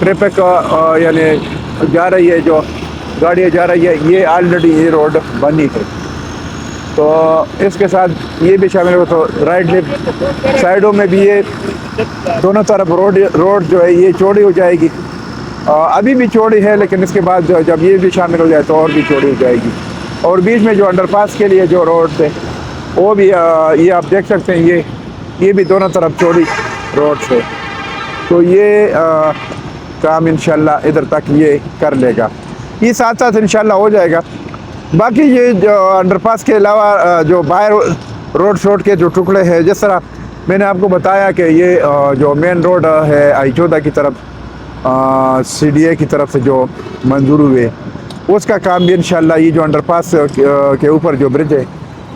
Traffic یعنی جا رہی ہے، جو گاڑیاں جا رہی ہے، یہ آلریڈی یہ روڈ بنی ہے، تو اس کے ساتھ یہ بھی شامل ہو، تو رائٹ لیفٹ سائڈوں میں بھی یہ دونوں طرف روڈ جو ہے یہ چوڑی ہو جائے گی، ابھی بھی چوڑی ہے، لیکن اس کے بعد جب یہ بھی شامل ہو جائے تو اور بھی چوڑی ہو جائے گی، اور بیچ میں جو انڈر پاس کے لیے جو روڈ تھے وہ بھی یہ آپ دیکھ سکتے ہیں، یہ بھی دونوں طرف چوڑی روڈ سے، تو یہ کام انشاءاللہ ادھر تک یہ کر لے گا، یہ ساتھ ساتھ انشاءاللہ ہو جائے گا۔ باقی یہ جو انڈر پاس کے علاوہ جو باہر روڈ کے جو ٹکڑے ہیں، جس طرح میں نے آپ کو بتایا کہ یہ جو مین روڈ ہے I-14 کی طرف CDA کی طرف سے جو منظور ہوئے، اس کا کام بھی انشاءاللہ یہ جو انڈر پاس کے اوپر جو برج ہے،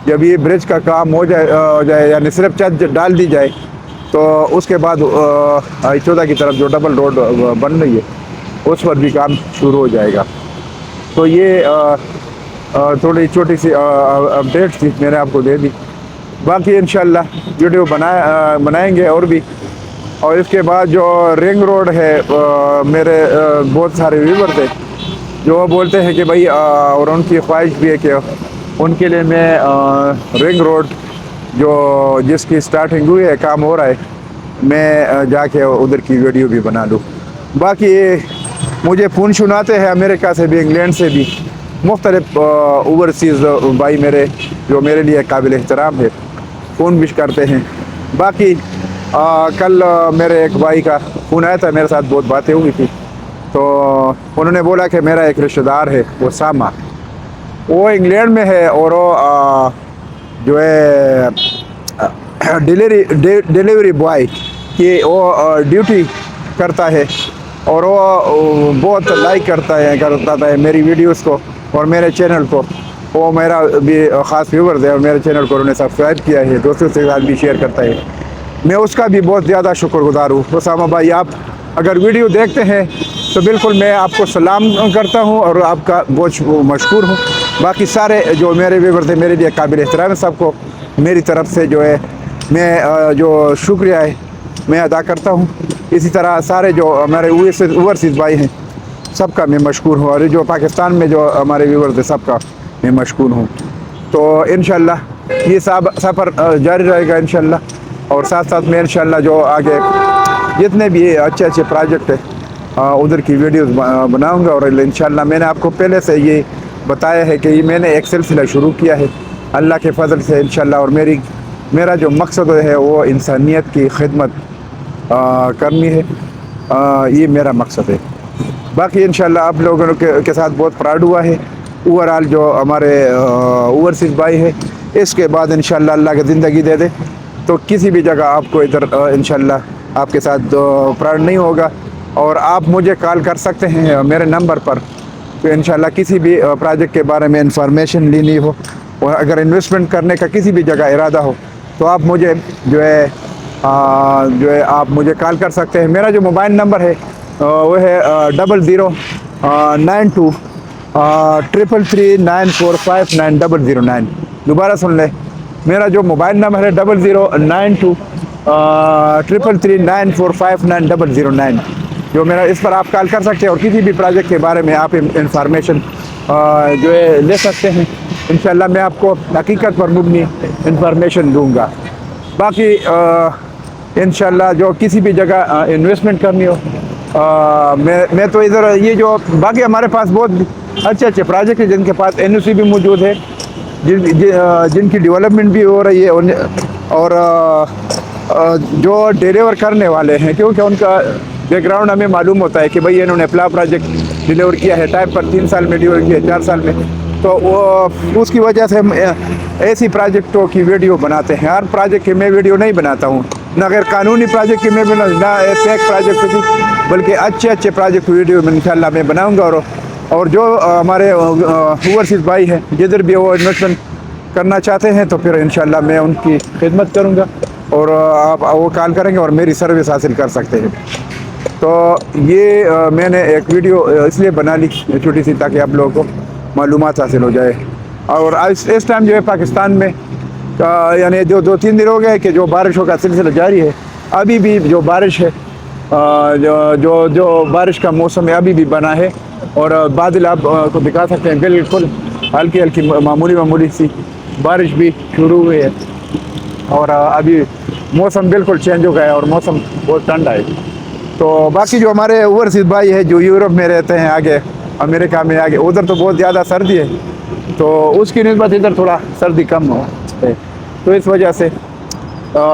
جب یہ برج کا کام ہو جائے یعنی صرف چھت ڈال دی جائے، تو اس کے بعد I-14 کی طرف جو ڈبل روڈ بن رہی ہے اس پر بھی کام شروع ہو جائے گا۔ تو یہ تھوڑی چھوٹی سی اپڈیٹ تھی، میں نے آپ کو دے دی، باقی انشاءاللہ ویڈیو بنائیں گے اور بھی۔ اور اس کے بعد جو رنگ روڈ ہے، میرے بہت سارے ویور تھے جو بولتے ہیں کہ بھائی، اور ان کی خواہش بھی ہے کہ ان کے لیے میں رنگ روڈ جو جس کی سٹارٹنگ ہوئی ہے، کام ہو رہا ہے، میں جا کے ادھر کی ویڈیو بھی بنا لوں۔ باقی مجھے فون سناتے ہیں امریکہ سے بھی، انگلینڈ سے بھی، مختلف اوورسیز بھائی میرے جو میرے لیے قابل احترام ہے، فون بھی کرتے ہیں۔ باقی کل میرے ایک بھائی کا فون آیا تھا، میرے ساتھ بہت باتیں ہوئی تھی، تو انہوں نے بولا کہ میرا ایک رشتہ دار ہے اسامہ، وہ انگلینڈ میں ہے، اور وہ جو ہے ڈیلیوری بوائے کی وہ ڈیوٹی کرتا ہے، اور وہ بہت لائک کرتا ہے میری ویڈیوز کو اور میرے چینل کو، وہ میرا بھی خاص ویور ہے، اور میرے چینل کو انہوں نے سبسکرائب کیا ہے، دوستوں کے ساتھ بھی شیئر کرتا ہے، میں اس کا بھی بہت زیادہ شکر گزار ہوں۔ اسامہ بھائی، آپ اگر ویڈیو دیکھتے ہیں تو بالکل میں آپ کو سلام کرتا ہوں اور آپ کا بہت مشکور ہوں۔ باقی سارے جو میرے ویور تھے، میرے لیے قابل احترام ہے، سب کو میری طرف سے جو ہے میں جو شکریہ ہے میں ادا کرتا ہوں۔ اسی طرح سارے جو ہمارے اوورسیز بھائی ہیں سب کا میں مشکور ہوں، اور جو پاکستان میں جو ہمارے ویورز ہیں سب کا میں مشکور ہوں۔ تو انشاءاللہ یہ سفر جاری رہے گا انشاءاللہ، اور ساتھ ساتھ میں انشاءاللہ جو آگے جتنے بھی اچھے پروجیکٹ ہیں ادھر کی ویڈیوز بناؤں گا، اور انشاءاللہ میں نے آپ کو پہلے سے یہ بتایا ہے کہ یہ میں نے ایک سلسلہ شروع کیا ہے اللہ کے فضل سے انشاءاللہ، اور میرا جو مقصد ہے وہ انسانیت کی خدمت کرنی ہے، یہ میرا مقصد ہے۔ باقی انشاءاللہ آپ لوگوں کے ساتھ بہت پراؤڈ ہوا ہے، اوورآل جو ہمارے اوورسیز بھائی ہے، اس کے بعد انشاءاللہ اللہ کی زندگی دے دے تو کسی بھی جگہ آپ کو ادھر انشاءاللہ آپ کے ساتھ پراؤڈ نہیں ہوگا، اور آپ مجھے کال کر سکتے ہیں میرے نمبر پر، تو انشاءاللہ کسی بھی پروجیکٹ کے بارے میں انفارمیشن لینی ہو، اور اگر انویسٹمنٹ کرنے کا کسی بھی جگہ ارادہ ہو تو آپ مجھے جو ہے آپ مجھے کال کر سکتے ہیں۔ میرا جو موبائل نمبر ہے وہ ہے 00923339459009۔ دوبارہ سن لیں، میرا جو موبائل نمبر ہے 00923339459009، جو میرا اس پر آپ کال کر سکتے ہیں، اور کسی بھی پروجیکٹ کے بارے میں آپ انفارمیشن جو ہے لے سکتے ہیں۔ انشاءاللہ میں آپ کو حقیقت پر مبنی انفارمیشن دوں گا۔ باقی انشاءاللہ جو کسی بھی جگہ انویسٹمنٹ کرنی ہو، میں تو ادھر یہ جو باقی ہمارے پاس بہت اچھے پروجیکٹ ہیں جن کے پاس NOC بھی موجود ہے، جن کی ڈیولپمنٹ بھی ہو رہی ہے، اور جو ڈیلیور کرنے والے ہیں، کیونکہ ان کا بیک گراؤنڈ ہمیں معلوم ہوتا ہے کہ بھئی انہوں نے اپنا پروجیکٹ ڈیلیور کیا ہے ٹائم پر، 3 سال میں ڈیلیور کیا ہے، 4 سال میں، تو وہ اس کی وجہ سے ہم ایسی پروجیکٹوں کی ویڈیو بناتے ہیں۔ ہر پروجیکٹ کی میں ویڈیو نہیں بناتا ہوں، نہ غیر قانونی پروجیکٹ کی میں نہ فیک پروجیکٹ کی، بلکہ اچھے پروجیکٹ ویڈیو انشاءاللہ میں بناؤں گا، اور جو ہمارے اوورسیز بھائی ہیں جدھر بھی وہ انویسٹمنٹ کرنا چاہتے ہیں تو پھر انشاءاللہ میں ان کی خدمت کروں گا، اور آپ وہ کال کریں گے اور میری سروس حاصل کر سکتے ہیں۔ تو یہ میں نے ایک ویڈیو اس لیے بنا لی چھوٹی سی تاکہ آپ لوگوں کو معلومات حاصل ہو جائے۔ اور اس ٹائم جو ہے پاکستان میں یعنی 2-3 دن ہو گئے کہ جو بارشوں کا سلسلہ جاری ہے، ابھی بھی جو بارش ہے جو بارش کا موسم ہے ابھی بھی بنا ہے، اور بادل آپ کو دکھا سکتے ہیں، بالکل ہلکی ہلکی معمولی سی بارش بھی شروع ہوئی ہے، اور ابھی موسم بالکل چینج ہو گیا ہے اور موسم بہت ٹھنڈا ہے۔ تو باقی جو ہمارے اوورسیز بھائی ہے جو یورپ میں رہتے ہیں، آگے امریکہ میں، آگے ادھر تو بہت زیادہ سردی ہے، تو اس کی نسبت ادھر تھوڑا سردی کم ہے، تو اس وجہ سے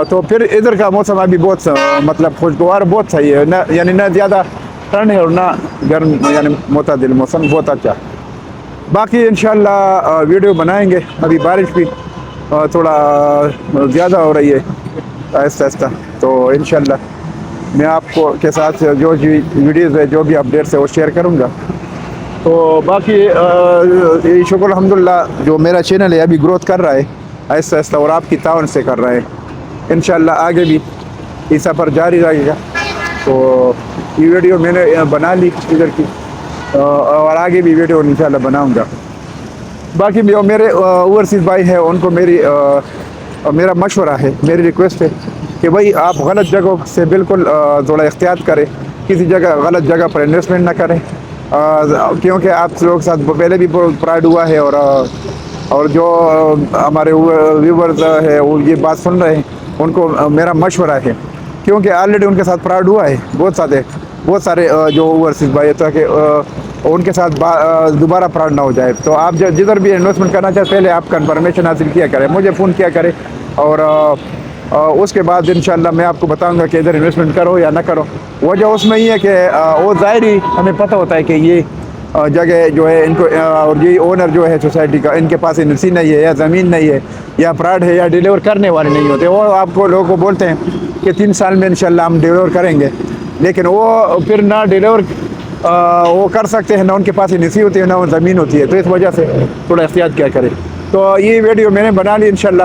تو پھر ادھر کا موسم ابھی بہت مطلب خوشگوار، بہت صحیح ہے، یعنی نہ زیادہ ٹھنڈ ہے اور نہ گرم، یعنی معتدل موسم، بہت اچھا۔ باقی انشاءاللہ ویڈیو بنائیں گے، ابھی بارش بھی تھوڑا زیادہ ہو رہی ہے آہستہ آہستہ، تو انشاءاللہ میں آپ کو کے ساتھ جو ویڈیوز ہے، جو بھی اپڈیٹس ہے وہ شیئر کروں گا۔ تو باقی شکر الحمدللہ جو میرا چینل ہے ابھی گروتھ کر رہا ہے آہستہ آہستہ، اور آپ کی تعاون سے کر رہے ہیں، انشاءاللہ آگے بھی یہ سفر جاری رہے گا۔ تو یہ ویڈیو میں نے بنا لی ادھر کی، اور آگے بھی ویڈیو انشاءاللہ بناؤں گا۔ باقی جو میرے اوورسیز بھائی ہیں ان کو میرا مشورہ ہے، میری ریکویسٹ ہے کہ بھائی آپ غلط جگہوں سے بالکل تھوڑا احتیاط کریں، کسی جگہ غلط جگہ پر انویسٹمنٹ نہ کریں، کیونکہ آپ لوگ کے ساتھ پہلے بھی فراڈ ہوا ہے، اور جو ہمارے ویورز ہے وہ یہ بات سن رہے ہیں، ان کو میرا مشورہ ہے، کیونکہ آلریڈی ان کے ساتھ فراڈ ہوا ہے بہت سارے جو اوورسیز بھائی، تاکہ ان کے ساتھ دوبارہ فراڈ نہ ہو جائے۔ تو آپ جدھر بھی انویسٹمنٹ کرنا چاہتے پہلے آپ کنفرمیشن حاصل کیا کریں، مجھے فون کیا کریں، اور اس کے بعد انشاءاللہ میں آپ کو بتاؤں گا کہ ادھر انویسٹمنٹ کرو یا نہ کرو۔ وجہ اس میں یہ ہے کہ وہ ظاہری ہمیں پتہ ہوتا ہے کہ یہ جگہ جو ہے ان کو، اور یہ اونر جو ہے سوسائٹی کا، ان کے پاس انویسٹی نہیں ہے یا زمین نہیں ہے یا فراڈ ہے یا ڈیلیور کرنے والے نہیں ہوتے، وہ آپ کو لوگوں کو بولتے ہیں کہ 3 سال میں انشاءاللہ ہم ڈیلیور کریں گے، لیکن وہ پھر نہ ڈیلیور وہ کر سکتے ہیں، نہ ان کے پاس انویسٹی ہوتی ہے، نہ وہ زمین ہوتی ہے، تو اس وجہ سے تھوڑا احتیاط کیا کریں۔ تو یہ ویڈیو میں نے بنا لی انشاءاللہ۔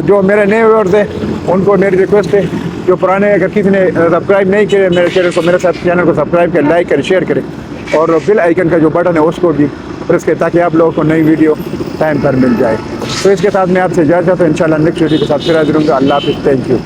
جو میرے نئے ویورز ہیں ان کو میری ریکویسٹ ہے، جو پرانے اگر کسی نے سبسکرائب نہیں کیے میرے چینل کو، میرے ساتھ چینل کو سبسکرائب کریں، لائک کریں، شیئر کریں، اور بیل آئیکن کا جو بٹن ہے اس کو بھی پریس کریں، تاکہ آپ لوگوں کو نئی ویڈیو ٹائم پر مل جائے۔ تو اس کے ساتھ میں آپ سے اجازت ہے، انشاءاللہ نیکسٹ ویڈیو کے ساتھ پھر حاضر ہوں گا۔ اللہ حافظ، تھینک یو۔